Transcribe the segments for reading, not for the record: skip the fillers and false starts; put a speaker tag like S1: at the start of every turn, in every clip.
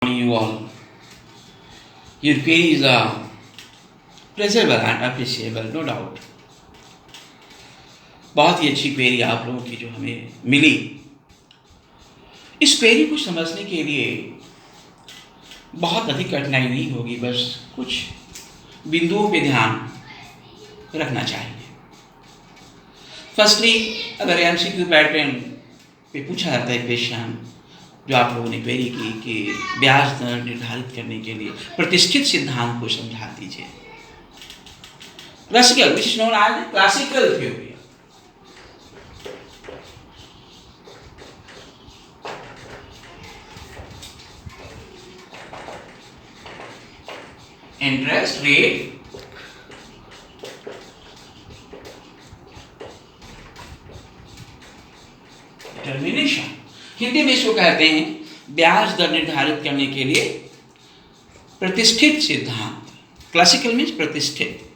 S1: You all. Your queries are pleasurable and appreciable, no doubt. बहुत ही अच्छी query आप लोगों की जो हमें मिली। इस क्वेरी को समझने के लिए बहुत अधिक कठिनाई नहीं होगी, बस कुछ बिंदुओं पे ध्यान रखना चाहिए। फर्स्टली, अगर एमसीक्यू पैटर्न पे पूछा जाता है क्वेश्चन जो आप लोगों ने क्वेरी की कि ब्याज दर निर्धारित करने के लिए प्रतिष्ठित सिद्धांत को समझा दीजिए। Classical, which is known as classical theory. Interest rate determination, Hindi में इसको कहते हैं ब्याज दर निर्धारित करने के लिए प्रतिष्ठित सिद्धांत। क्लासिकल मीन्स प्रतिष्ठित।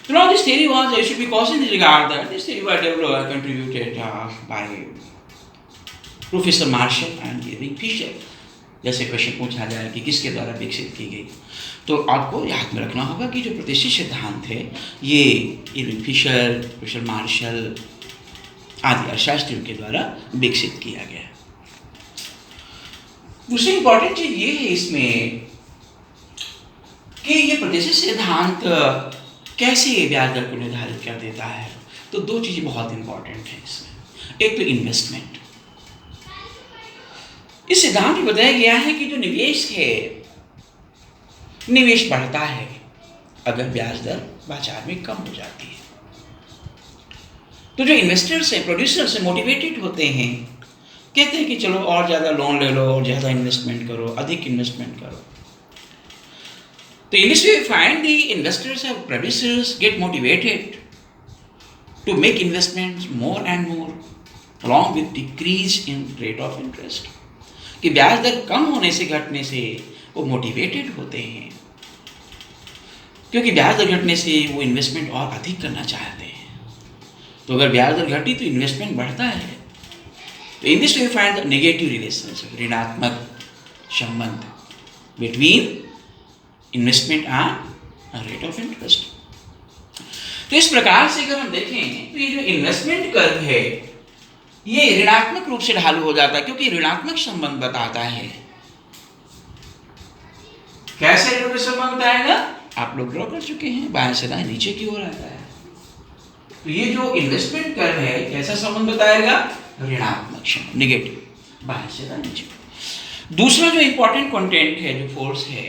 S1: So now this theory was, I should be cautious in regard that this theory was developed, contributed by Professor Marshall and Irving Fisher. जैसे क्वेश्चन पूछा जाए कि किसके द्वारा विकसित की गई, तो आपको याद में रखना होगा कि जो प्रतिष्ठित सिद्धांत है ये इरविंग फिशर, प्रोफेसर मार्शल आदि अर्थशास्त्रियों के द्वारा विकसित किया गया। दूसरी इंपॉर्टेंट चीज ये है इसमें कि ये प्रतिष्ठित सिद्धांत कैसे ब्याज दर को निर्धारित कर देता है। तो दो चीजें बहुत इंपॉर्टेंट है इसमें। एक तो इन्वेस्टमेंट। इस सिद्धांत में बताया गया है कि जो निवेश है, निवेश बढ़ता है अगर ब्याज दर बाजार में कम हो जाती है। तो जो इन्वेस्टर्स हैं, प्रोड्यूसर्स हैं, मोटिवेटेड होते हैं, कहते हैं कि चलो और ज़्यादा लोन ले लो और ज़्यादा इन्वेस्टमेंट करो, अधिक इन्वेस्टमेंट करो। तो in this way we find the investors or producers get motivated to make investments more and more along with decrease in rate of interest। कि ब्याज दर कम होने से, घटने से वो मोटिवेटेड होते हैं, क्योंकि ब्याज दर घटने से वो इन्वेस्टमेंट और अधिक करना चाहते हैं। तो अगर ब्याज दर घटी तो इन्वेस्टमेंट बढ़ता है। तो in this way we find the negative relationship, ऋणात्मक संबंध between investment and rate of interest. तो इस प्रकार से अगर हम देखें तो ये जो इन्वेस्टमेंट कर्व है ये ऋणात्मक रूप से ढालू हो जाता है, क्योंकि ऋणात्मक संबंध बताता है। कैसे ऋणात्मक संबंध बताएगा? आप लोग ड्रॉ कर चुके हैं, बाएं से दाएं नीचे की ओर आता है। तो ये जो इन्वेस्टमेंट कर्व है कैसा संबंध बताएगा? ऋणात्मक संबंध, नेगेटिव, बाएं से दाएं नीचे। दूसरा जो इंपॉर्टेंट कंटेंट है, जो फोर्स है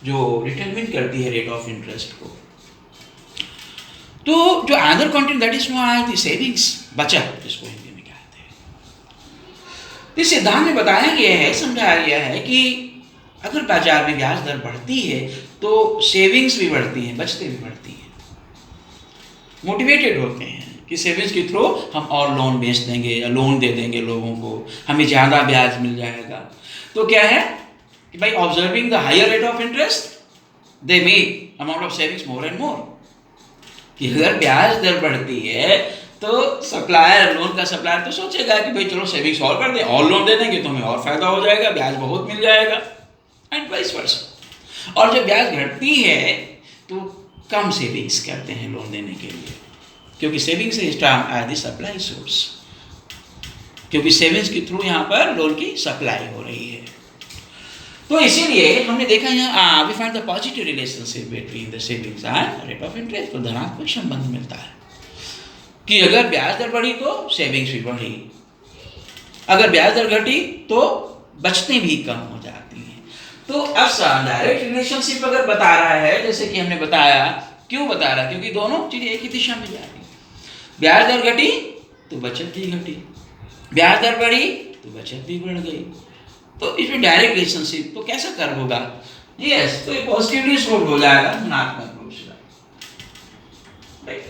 S1: जो डिटरमिन करती है रेट ऑफ इंटरेस्ट को, तो जो other content that is known as the savings, बचत जिसको हिंदी में कहते हैं। इस सिद्धांत में बताया गया है, समझाया गया है कि अगर बाजार में ब्याज दर बढ़ती है तो सेविंग्स भी बढ़ती हैं, बचतें भी बढ़ती हैं। मोटिवेटेड होते हैं कि सेविंग्स के थ्रू हम और लोन बेच देंगे या लोन दे देंगे लोगों को, हमें ज़्यादा ब्याज मिल जाएगा। तो क्या है कि भाई observing the higher rate of interest they make amount of savings more and more. कि अगर ब्याज दर बढ़ती है तो सप्लायर, लोन का सप्लायर तो सोचेगा कि भाई चलो सेविंग्स और कर दें, और लोन दे देंगे तो हमें और फायदा हो जाएगा, ब्याज बहुत मिल जाएगा, एंड वाइस वर्सा। और जब ब्याज घटती है तो कम सेविंग्स करते हैं लोन देने के लिए, क्योंकि savings is termed as the supply source, क्योंकि सेविंग्स के थ्रू यहाँ पर लोन की सप्लाई हो रही है। तो इसीलिए हमने देखा यहाँ we find the positive relationship between the savings and rate of interest. तो धनात्मक संबंध मिलता है कि अगर ब्याज दर बढ़ी तो सेविंग्स भी बढ़ी, अगर ब्याज दर घटी तो बचतें भी कम हो जाती हैं। तो अब डायरेक्ट रिलेशनशिप अगर बता रहा है, जैसे कि हमने बताया, क्यों बता रहा है? क्योंकि दोनों चीजें एक ही दिशा में जा रही। ब्याज दर घटी तो बचत भी घटी, ब्याज दर बढ़ी तो बचत भी बढ़ गई। तो इसमें डायरेक्ट रिलेशनशिप तो कैसा कर्व होगा? यस, तो ये पॉजिटिवली स्लोप हो जाएगा, धनात्मक रूप से। राइट।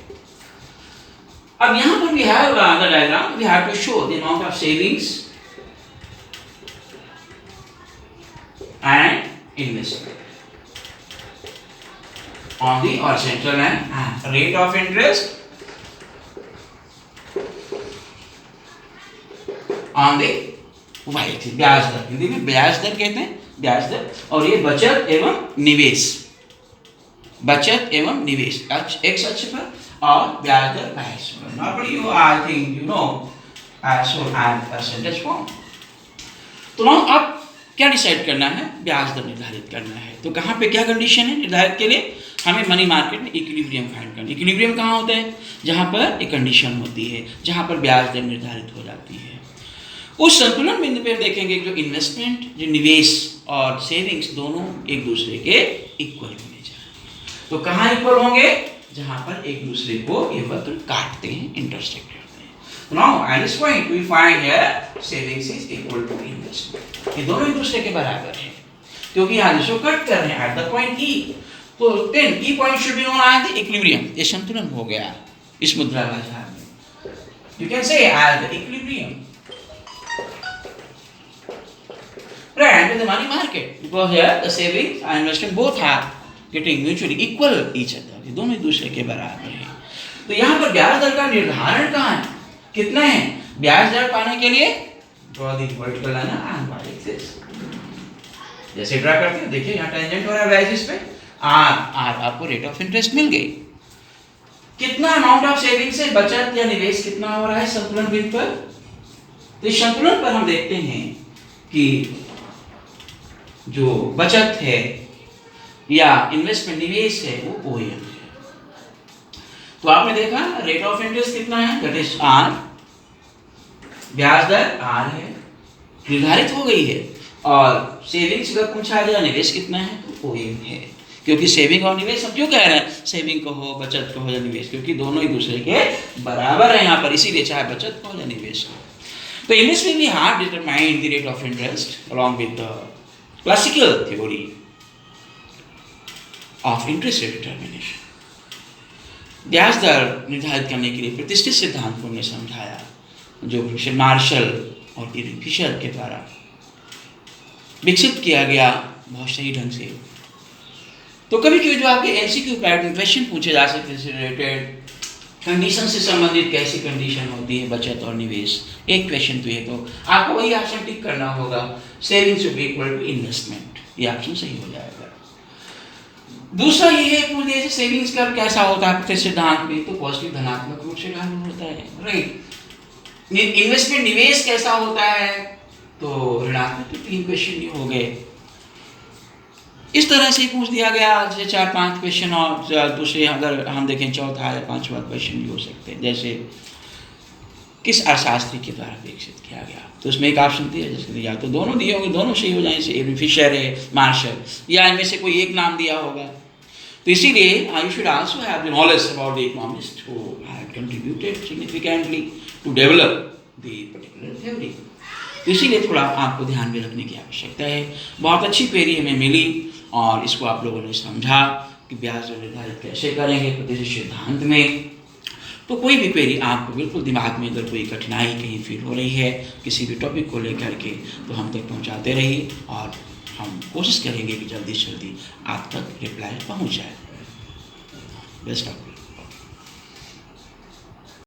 S1: अब यहां पर we have the diagram, we have to show the amount of savings and investment on the horizontal and rate of interest on the Y axis ब्याज दर, हिंदी में ब्याज दर कहते हैं, ब्याज दर। और ये बचत एवं निवेश, बचत एवं निवेश एक्स अक्ष पर और ब्याज दर वाई अक्ष पर। Normally you I think you know so and percentage form. तो नाउ अब क्या डिसाइड करना है, ब्याज दर निर्धारित करना है। तो कहाँ पे क्या कंडीशन है निर्धारित के लिए, हमें मनी मार्केट में इक्विलिब्रियम फाइंड करना। इक्विलिब्रियम कहाँ होता है, जहाँ पर एक कंडीशन होती है, जहाँ पर ब्याज दर निर्धारित हो जाती है। उस संतुलन बिंदु पे देखेंगे जो इन्वेस्टमेंट, जो निवेश और सेविंग्स दोनों एक दूसरे के इक्वल होने चाहिए। तो कहाँ इक्वल होंगे, जहाँ पर एक दूसरे को ये वक्र काटते हैं, इंटरसेक्ट करते हैं। तो now at this point we find here savings is equal to investment. ये दोनों एक दूसरे के बराबर है क्योंकि यहाँ जिसको कट कर रहे हैं एट द पॉइंट ई। तो then E point should be known as the equilibrium. ये संतुलन हो गया इस मुद्रा बाजार में। You can say as the equilibrium and in the money market because here the savings and investment both are getting mutually equal each other, ये दोनों एक दूसरे के बराबर हैं। तो यहाँ पर ब्याज दर का निर्धारण कहाँ है, कितना है? ब्याज दर पाने के लिए draw the vertical line and y axis, जैसे ड्रा करते हैं देखिए यहाँ टेंजेंट हो रहा है y axis पे, r आपको रेट ऑफ इंटरेस्ट मिल गई। कितना अमाउंट ऑफ सेविंग से बचत या निवेश कितना हो रहा है संतुलन बिंदु पर? तो इस संतुलन पर हम देखते हैं कि जो बचत है या इन्वेस्टमेंट निवेश है वो OM है। तो आपने देखा रेट ऑफ इंटरेस्ट कितना है, दैट इज R, ब्याज दर R है, निर्धारित हो गई है। और सेविंग्स का पूछा गया निवेश कितना है, तो OM है। क्योंकि सेविंग और निवेश हम क्यों कह रहे हैं, सेविंग को हो, बचत को हो या निवेश, क्योंकि दोनों एक दूसरे के बराबर है यहाँ पर, इसीलिए चाहे बचत को या निवेश हो। तो in this way we have determined the rate of interest along with the classical theory of interest rate determination. ब्याज दर निर्धारित करने के लिए प्रतिष्ठित सिद्धांत को हमने समझाया जो मार्शल और इरविंग फिशर के द्वारा विकसित किया गया बहुत सही ढंग से। तो कभी कभी जो आपके एमसीक्यू पैटर्न क्वेश्चन पूछे जा सकते हैं रिलेटेड कंडीशन से संबंधित, कैसी कंडीशन होती है बचत और निवेश, एक क्वेश्चन तो ये, तो आपको वही ऑप्शन टिक करना होगा, savings to be equal to investment, ये ऑप्शन सही हो जाएगा। दूसरा ये है पूछ दिया सेविंग्स का कैसा होता है आपके सिद्धांत में, तो पॉजिटिव धनात्मक रूप से लागू होता है, राइट। इन्वेस्टमेंट निवेश कैसा होता है, तो ऋणात्मक। तो 3 क्वेश्चन ये हो गए। इस तरह से पूछ दिया गया जैसे 4-5 क्वेश्चन, और दूसरे अगर हम देखें चौथा या 5वां क्वेश्चन भी हो सकते हैं, जैसे किस अर्थशास्त्री के द्वारा विकसित किया गया, तो उसमें एक ऑप्शन दिया जैसे या तो दोनों दिए होंगे, दोनों सही हो जाए, जैसे फिशर है, मार्शल, या इनमें से कोई एक नाम दिया होगा। तो इसीलिए you should also have the knowledge about the economist who had contributed significantly to develop the particular theory. तो इसीलिए थोड़ा आपको ध्यान में रखने की आवश्यकता है। बहुत अच्छी क्वेरी हमें मिली और इसको आप लोगों ने समझा कि ब्याज दर निर्धारित कैसे करेंगे प्रतिष्ठित सिद्धांत में। तो कोई भी क्वेरी आपको बिल्कुल दिमाग में अगर कोई कठिनाई कहीं फील हो रही है किसी भी टॉपिक को लेकर के, तो हम तक पहुंचाते रहिए और हम कोशिश करेंगे कि जल्दी से जल्दी आप तक रिप्लाई पहुंच जाए। Best of